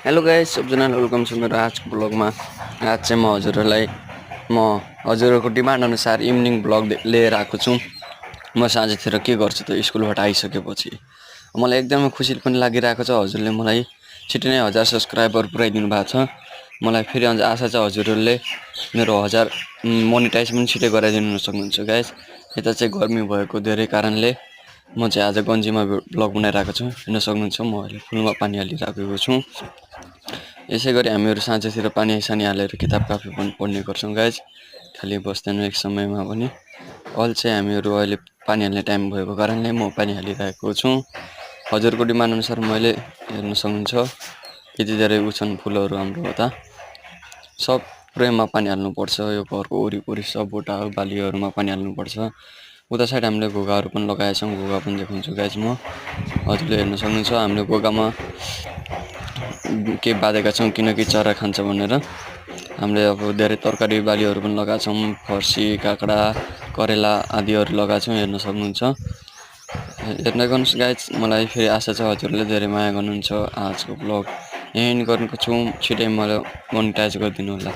Hello guys, सबजनालाई welcome छ मेरो आजको ब्लगमा। आज चाहिँ म हजुरहरूको डिमान्ड अनुसार इभिनिङ ब्लग लिएर आएको छु। म साँझतिर के गर्छु त स्कुलबाट आइसकेपछि मलाई एकदमै खुसी पनि लागिरहेको छ। हजुरले मलाई छिटै नै 1000 सब्सक्राइबर पुऱ्याइदिनु भएको छ। मलाई फेरि अझ आशा छ हजुरहरूले मेरो 1000 मोनेटाइज पनि छिटै गराइदिनु सक्नुहुन्छ गाइस। यता चाहिँ गर्मी भएको धेरै कारणले म चाहिँ आज गन्जीमा ब्लग बनाइरहेको छु। हेर्न सक्नुहुन्छ म अहिले फुलमा पानी हालिरहेको छु। यसै गरी हामीहरू साँझतिर पानी सानी हालेर किताब काफी पनि पढ्ने गर्छौँ गाइज। खाली बस्दैन एक समयमा पनि। अहिले चाहिँ हामीहरू अहिले पानी हाल्ने टाइम भएको कारणले म पानी हालिरहेको छु। हजुरको डिमान्ड अनुसार मैले हेर्न सक्नुहुन्छ यति धेरै छन् फुलहरू हाम्रो यता। सबैमा पानी हाल्नुपर्छ। यो घरको वरिपरि सब बोटा बालीहरूमा पानी हाल्नुपर्छ। उता साइड हामीले घोगाहरू पनि लगाएका छौँ। घोगा पनि देखाउँछु गाइज म। हजुरले हेर्न सक्नुहुन्छ हामीले घोगामा के बाँधेका छौँ किनकि चरा खान्छ भनेर। हामीले अब धेरै तरकारी बालीहरू पनि लगाएका छौँ। फर्सी, काँक्रा, करेला आदिहरू लगाएका छौँ। हेर्न सक्नुहुन्छ। हेर्न गर्नुहोस् गाइज। मलाई फेरि आशा छ हजुरले धेरै माया गर्नुहुन्छ। आजको ब्लग यहीँ गरेको छु। छिटै मलाई मोनेटाइज गरिदिनु होला।